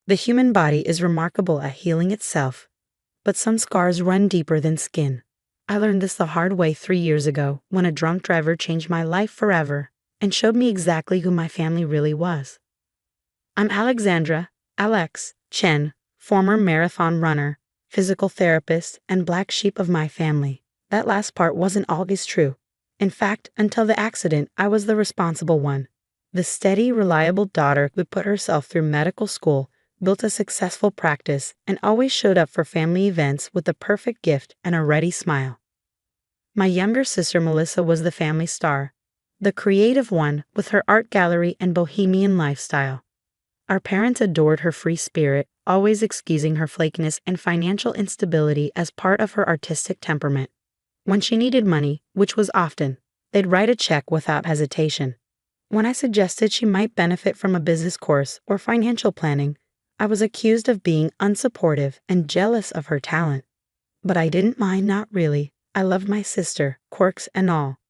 The human body is remarkable at healing itself, but some scars run deeper than skin. I learned this the hard way 3 years ago when a drunk driver changed my life forever and showed me exactly who my family really was. I'm Alexandra, Alex, Chen, former marathon runner, physical therapist, and black sheep of my family. That last part wasn't always true. In fact, until the accident, I was the responsible one. The steady, reliable daughter who put herself through medical school, built a successful practice, and always showed up for family events with a perfect gift and a ready smile. My younger sister Melissa was the family star, the creative one with her art gallery and bohemian lifestyle. Our parents adored her free spirit, always excusing her flakiness and financial instability as part of her artistic temperament. When she needed money, which was often, they'd write a check without hesitation. When I suggested she might benefit from a business course or financial planning, I was accused of being unsupportive and jealous of her talent. But I didn't mind, not really. I loved my sister, quirks and all.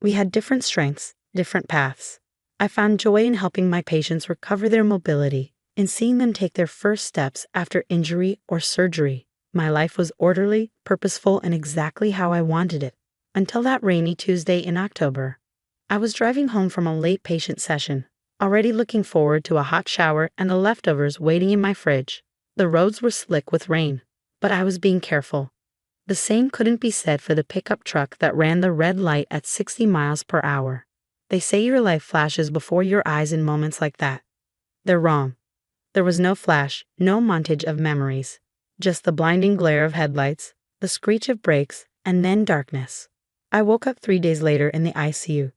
We had different strengths, different paths. I found joy in helping my patients recover their mobility, in seeing them take their first steps after injury or surgery. My life was orderly, purposeful, and exactly how I wanted it. Until that rainy Tuesday in October. I was driving home from a late patient session, already looking forward to a hot shower and the leftovers waiting in my fridge. The roads were slick with rain, but I was being careful. The same couldn't be said for the pickup truck that ran the red light at 60 miles per hour. They say your life flashes before your eyes in moments like that. They're wrong. There was no flash, no montage of memories. Just the blinding glare of headlights, the screech of brakes, and then darkness. I woke up 3 days later in the ICU.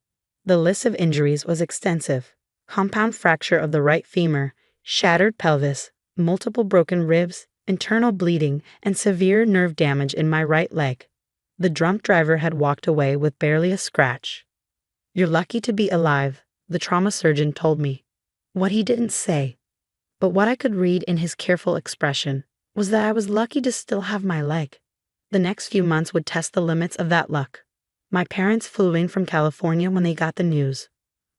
The list of injuries was extensive. Compound fracture of the right femur, shattered pelvis, multiple broken ribs, internal bleeding, and severe nerve damage in my right leg. The drunk driver had walked away with barely a scratch. "You're lucky to be alive," the trauma surgeon told me. What he didn't say, but what I could read in his careful expression, was that I was lucky to still have my leg. The next few months would test the limits of that luck. My parents flew in from California when they got the news.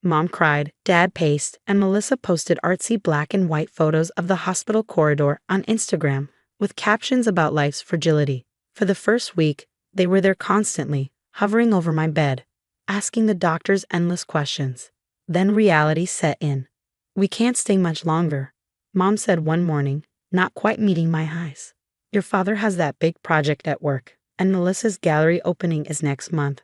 Mom cried, Dad paced, and Melissa posted artsy black and white photos of the hospital corridor on Instagram with captions about life's fragility. For the first week, they were there constantly, hovering over my bed, asking the doctors endless questions. Then reality set in. "We can't stay much longer," Mom said one morning, not quite meeting my highs. "Your father has that big project at work, and Melissa's gallery opening is next month."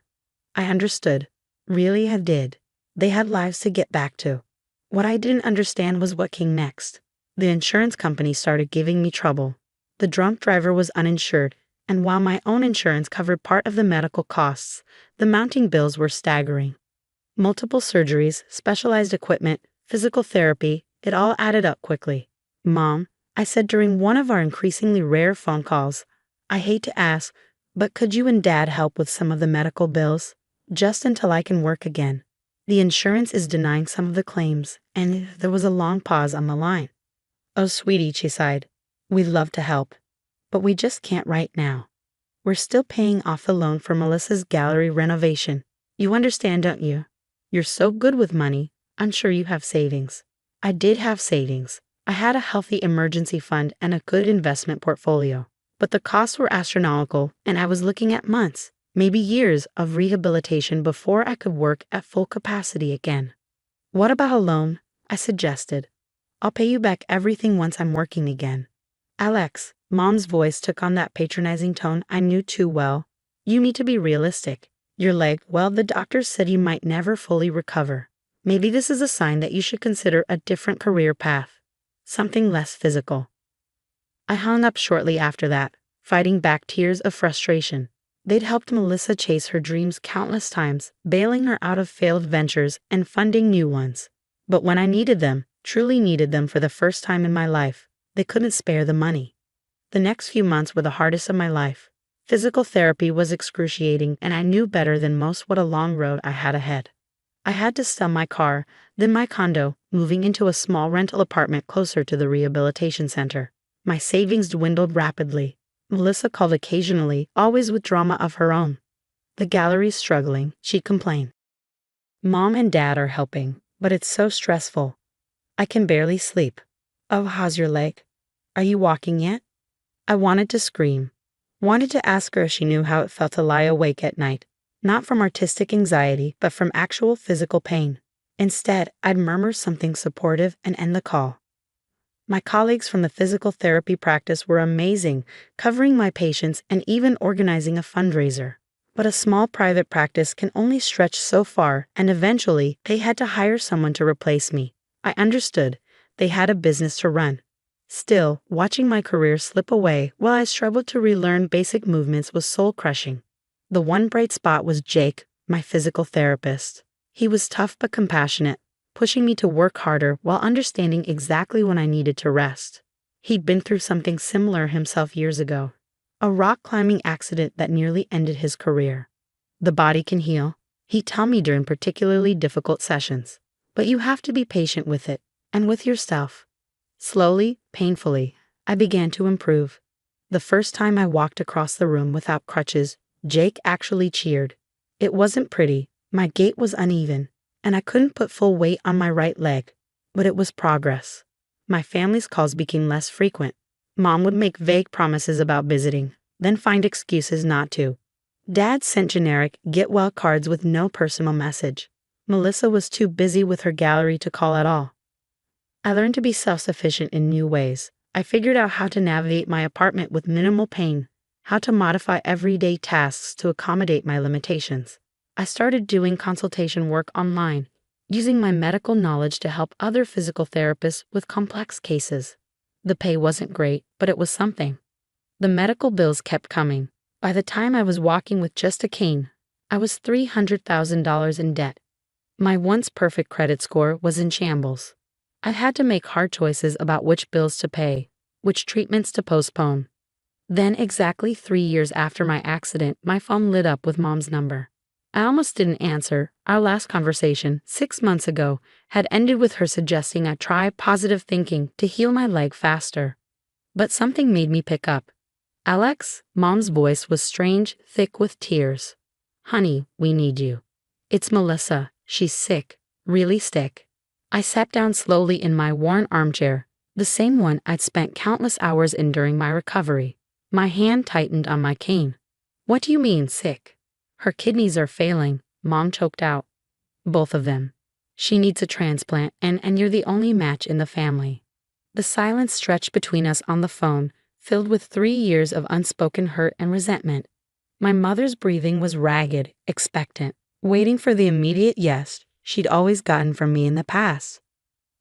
I understood. Really, I did. They had lives to get back to. What I didn't understand was what came next. The insurance company started giving me trouble. The drunk driver was uninsured, and while my own insurance covered part of the medical costs, the mounting bills were staggering. Multiple surgeries, specialized equipment, physical therapy, it all added up quickly. "Mom," I said during one of our increasingly rare phone calls, "I hate to ask, but could you and Dad help with some of the medical bills? Just until I can work again. The insurance is denying some of the claims," and there was a long pause on the line. "Oh, sweetie," she sighed, "we'd love to help, but we just can't right now. We're still paying off the loan for Melissa's gallery renovation. You understand, don't you? You're so good with money. I'm sure you have savings." I did have savings. I had a healthy emergency fund and a good investment portfolio. But the costs were astronomical, and I was looking at months, maybe years, of rehabilitation before I could work at full capacity again. "What about a loan?" I suggested. "I'll pay you back everything once I'm working again." "Alex," Mom's voice took on that patronizing tone I knew too well. "You need to be realistic. Your leg, well, the doctors said you might never fully recover. Maybe this is a sign that you should consider a different career path. Something less physical." I hung up shortly after that, fighting back tears of frustration. They'd helped Melissa chase her dreams countless times, bailing her out of failed ventures and funding new ones. But when I needed them, truly needed them for the first time in my life, they couldn't spare the money. The next few months were the hardest of my life. Physical therapy was excruciating, and I knew better than most what a long road I had ahead. I had to sell my car, then my condo, moving into a small rental apartment closer to the rehabilitation center. My savings dwindled rapidly. Melissa called occasionally, always with drama of her own. "The gallery's struggling," she complained. "Mom and Dad are helping, but it's so stressful. I can barely sleep. "Oh, how's your leg? Are you walking yet?" I wanted to scream. Wanted to ask her if she knew how it felt to lie awake at night, not from artistic anxiety, but from actual physical pain. Instead, I'd murmur something supportive and end the call. My colleagues from the physical therapy practice were amazing, covering my patients and even organizing a fundraiser. But a small private practice can only stretch so far, and eventually, they had to hire someone to replace me. I understood. They had a business to run. Still, watching my career slip away while I struggled to relearn basic movements was soul-crushing. The one bright spot was Jake, my physical therapist. He was tough but compassionate, pushing me to work harder while understanding exactly when I needed to rest. He'd been through something similar himself years ago, a rock climbing accident that nearly ended his career. The body can heal, he'd tell me during particularly difficult sessions, but you have to be patient with it, and with yourself. Slowly, painfully, I began to improve. The first time I walked across the room without crutches, Jake actually cheered. It wasn't pretty, my gait was uneven, and I couldn't put full weight on my right leg, but it was progress. My family's calls became less frequent. Mom would make vague promises about visiting, then find excuses not to. Dad sent generic get-well cards with no personal message. Melissa was too busy with her gallery to call at all. I learned to be self-sufficient in new ways. I figured out how to navigate my apartment with minimal pain, how to modify everyday tasks to accommodate my limitations. I started doing consultation work online, using my medical knowledge to help other physical therapists with complex cases. The pay wasn't great, but it was something. The medical bills kept coming. By the time I was walking with just a cane, I was $300,000 in debt. My once perfect credit score was in shambles. I had to make hard choices about which bills to pay, which treatments to postpone. Then, exactly 3 years after my accident, my phone lit up with Mom's number. I almost didn't answer. Our last conversation, 6 months ago, had ended with her suggesting I try positive thinking to heal my leg faster. But something made me pick up. "Alex," Mom's voice was strange, thick with tears. "Honey, we need you. It's Melissa. She's sick, really sick." I sat down slowly in my worn armchair, the same one I'd spent countless hours in during my recovery. My hand tightened on my cane. "What do you mean, sick?" "Her kidneys are failing," Mom choked out. "Both of them. She needs a transplant, and you're the only match in the family." The silence stretched between us on the phone, filled with 3 years of unspoken hurt and resentment. My mother's breathing was ragged, expectant, waiting for the immediate yes she'd always gotten from me in the past.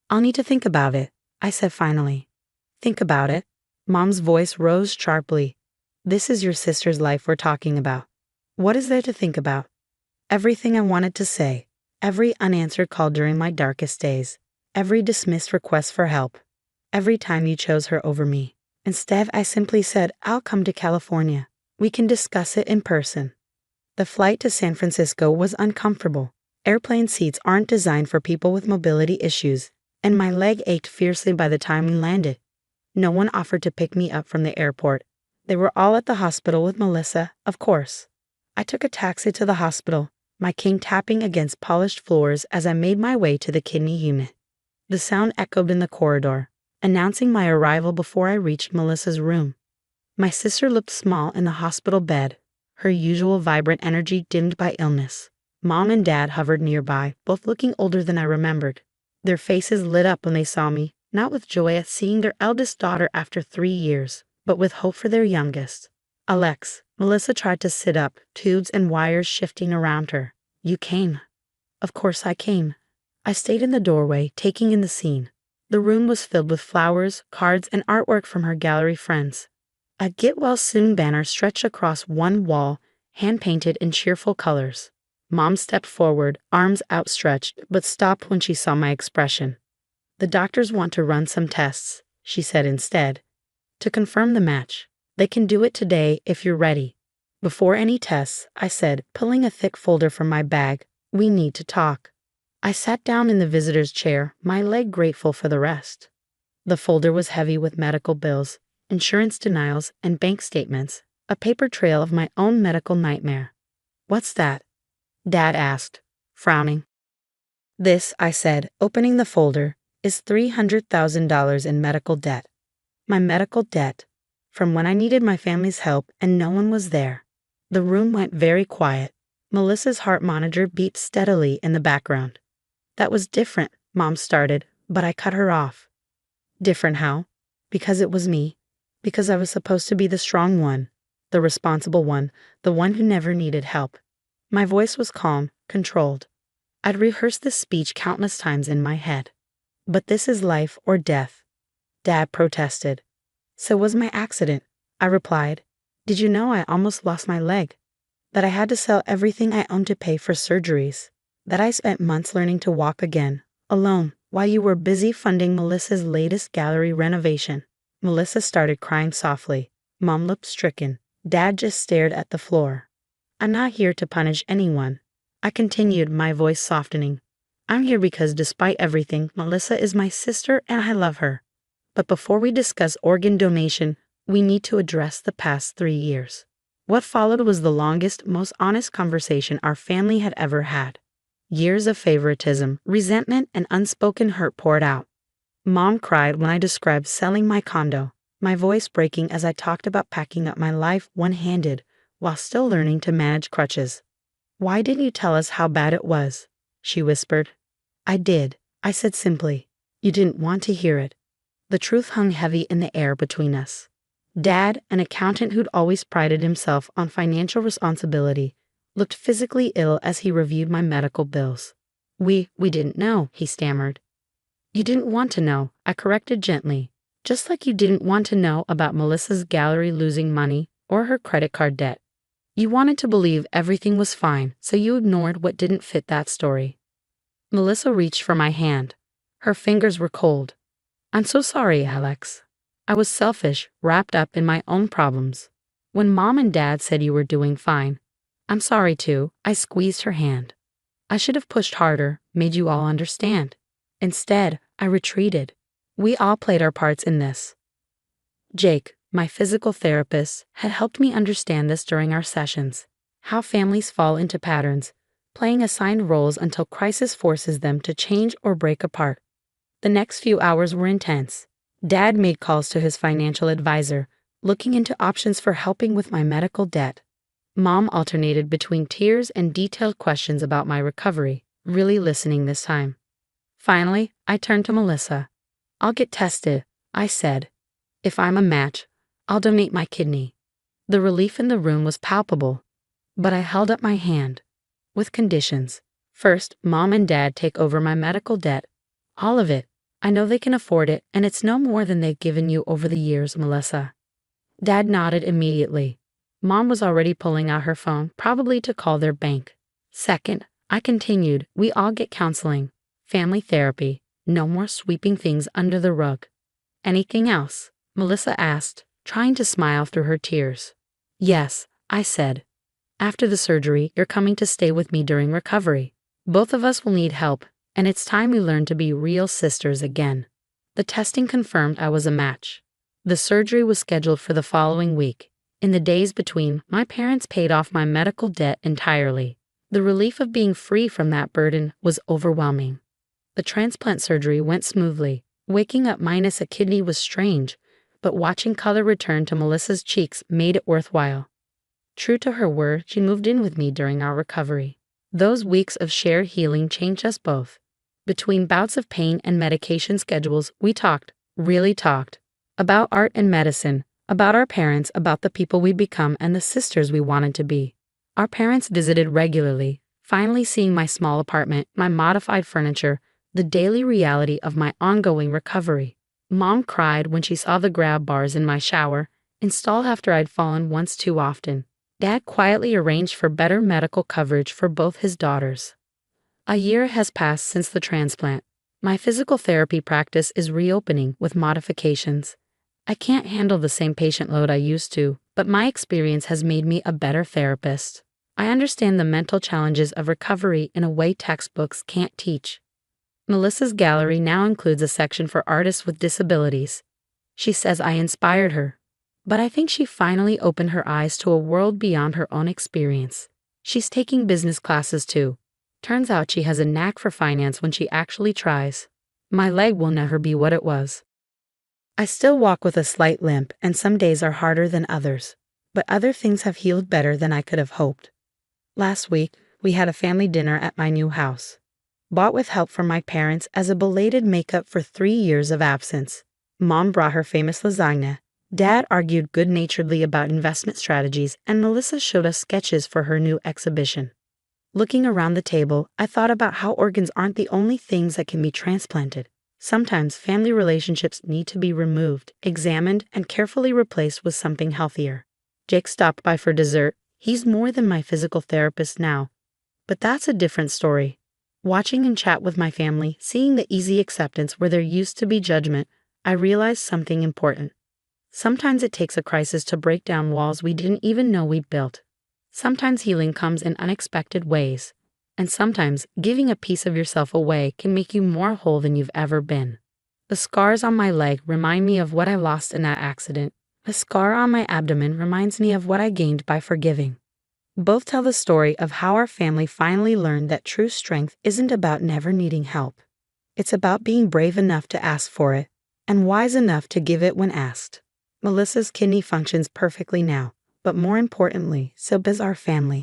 "I'll need to think about it," I said finally. "Think about it?" Mom's voice rose sharply. "This is your sister's life we're talking about. What is there to think about?" Everything I wanted to say, every unanswered call during my darkest days, every dismissed request for help, every time you chose her over me. Instead, I simply said, "I'll come to California. We can discuss it in person." The flight to San Francisco was uncomfortable. Airplane seats aren't designed for people with mobility issues, and my leg ached fiercely by the time we landed. No one offered to pick me up from the airport. They were all at the hospital with Melissa, of course. I took a taxi to the hospital, my cane tapping against polished floors as I made my way to the kidney unit. The sound echoed in the corridor, announcing my arrival before I reached Melissa's room. My sister looked small in the hospital bed, her usual vibrant energy dimmed by illness. Mom and Dad hovered nearby, both looking older than I remembered. Their faces lit up when they saw me, not with joy at seeing their eldest daughter after 3 years, but with hope for their youngest. "Alex," Melissa tried to sit up, tubes and wires shifting around her. "You came." Of course I came. I stayed in the doorway, taking in the scene. The room was filled with flowers, cards, and artwork from her gallery friends. A "Get Well Soon" banner stretched across one wall, hand-painted in cheerful colors. Mom stepped forward, arms outstretched, but stopped when she saw my expression. "The doctors want to run some tests," she said instead, "to confirm the match. They can do it today if you're ready." "Before any tests," I said, pulling a thick folder from my bag, "we need to talk." I sat down in the visitor's chair, my leg grateful for the rest. The folder was heavy with medical bills, insurance denials, and bank statements, a paper trail of my own medical nightmare. "What's that?" Dad asked, frowning. "This," I said, opening the folder, is $300,000 in medical debt. My medical debt. From when I needed my family's help and no one was there. The room went very quiet. Melissa's heart monitor beeped steadily in the background. That was different, Mom started, but I cut her off. Different how? Because it was me. Because I was supposed to be the strong one, the responsible one, the one who never needed help. My voice was calm, controlled. I'd rehearsed this speech countless times in my head. But this is life or death. Dad protested. So was my accident, I replied. Did you know I almost lost my leg? That I had to sell everything I owned to pay for surgeries? That I spent months learning to walk again, alone, while you were busy funding Melissa's latest gallery renovation? Melissa started crying softly. Mom looked stricken. Dad just stared at the floor. I'm not here to punish anyone, I continued, my voice softening. I'm here because despite everything, Melissa is my sister and I love her. But before we discuss organ donation, we need to address the past 3 years. What followed was the longest, most honest conversation our family had ever had. Years of favoritism, resentment, and unspoken hurt poured out. Mom cried when I described selling my condo, my voice breaking as I talked about packing up my life one-handed while still learning to manage crutches. Why didn't you tell us how bad it was? She whispered. I did, I said simply. You didn't want to hear it. The truth hung heavy in the air between us. Dad, an accountant who'd always prided himself on financial responsibility, looked physically ill as he reviewed my medical bills. We didn't know, he stammered. You didn't want to know, I corrected gently, just like you didn't want to know about Melissa's gallery losing money or her credit card debt. You wanted to believe everything was fine, so you ignored what didn't fit that story. Melissa reached for my hand. Her fingers were cold. I'm so sorry, Alex. I was selfish, wrapped up in my own problems. When Mom and Dad said you were doing fine, I'm sorry too, I squeezed her hand. I should have pushed harder, made you all understand. Instead, I retreated. We all played our parts in this. Jake, my physical therapist, had helped me understand this during our sessions. How families fall into patterns, playing assigned roles until crisis forces them to change or break apart. The next few hours were intense. Dad made calls to his financial advisor, looking into options for helping with my medical debt. Mom alternated between tears and detailed questions about my recovery, really listening this time. Finally, I turned to Melissa. I'll get tested, I said. If I'm a match, I'll donate my kidney. The relief in the room was palpable, but I held up my hand. With conditions. First, Mom and Dad take over my medical debt. All of it. I know they can afford it, and it's no more than they've given you over the years, Melissa. Dad nodded immediately. Mom was already pulling out her phone, probably to call their bank. Second, I continued, we all get counseling, family therapy, no more sweeping things under the rug. Anything else? Melissa asked, trying to smile through her tears. Yes, I said. After the surgery, you're coming to stay with me during recovery. Both of us will need help. And it's time we learned to be real sisters again. The testing confirmed I was a match. The surgery was scheduled for the following week. In the days between, my parents paid off my medical debt entirely. The relief of being free from that burden was overwhelming. The transplant surgery went smoothly. Waking up minus a kidney was strange, but watching color return to Melissa's cheeks made it worthwhile. True to her word, she moved in with me during our recovery. Those weeks of shared healing changed us both. Between bouts of pain and medication schedules, we talked, really talked, about art and medicine, about our parents, about the people we'd become and the sisters we wanted to be. Our parents visited regularly, finally seeing my small apartment, my modified furniture, the daily reality of my ongoing recovery. Mom cried when she saw the grab bars in my shower, installed after I'd fallen once too often. Dad quietly arranged for better medical coverage for both his daughters. A year has passed since the transplant. My physical therapy practice is reopening with modifications. I can't handle the same patient load I used to, but my experience has made me a better therapist. I understand the mental challenges of recovery in a way textbooks can't teach. Melissa's gallery now includes a section for artists with disabilities. She says I inspired her, but I think she finally opened her eyes to a world beyond her own experience. She's taking business classes too. Turns out she has a knack for finance when she actually tries. my leg will never be what it was. I still walk with a slight limp, and some days are harder than others, but other things have healed better than I could have hoped. Last week, we had a family dinner at my new house, bought with help from my parents as a belated makeup for 3 years of absence. Mom brought her famous lasagna, Dad argued good-naturedly about investment strategies, and Melissa showed us sketches for her new exhibition. Looking around the table, I thought about how organs aren't the only things that can be transplanted. Sometimes family relationships need to be removed, examined, and carefully replaced with something healthier. Jake stopped by for dessert. He's more than my physical therapist now. But that's a different story. Watching him chat with my family, seeing the easy acceptance where there used to be judgment, I realized something important. Sometimes it takes a crisis to break down walls we didn't even know we'd built. Sometimes healing comes in unexpected ways. And sometimes giving a piece of yourself away can make you more whole than you've ever been. The scars on my leg remind me of what I lost in that accident. The scar on my abdomen reminds me of what I gained by forgiving. Both tell the story of how our family finally learned that true strength isn't about never needing help. It's about being brave enough to ask for it, and wise enough to give it when asked. Melissa's kidney functions perfectly now, but more importantly, so does our family.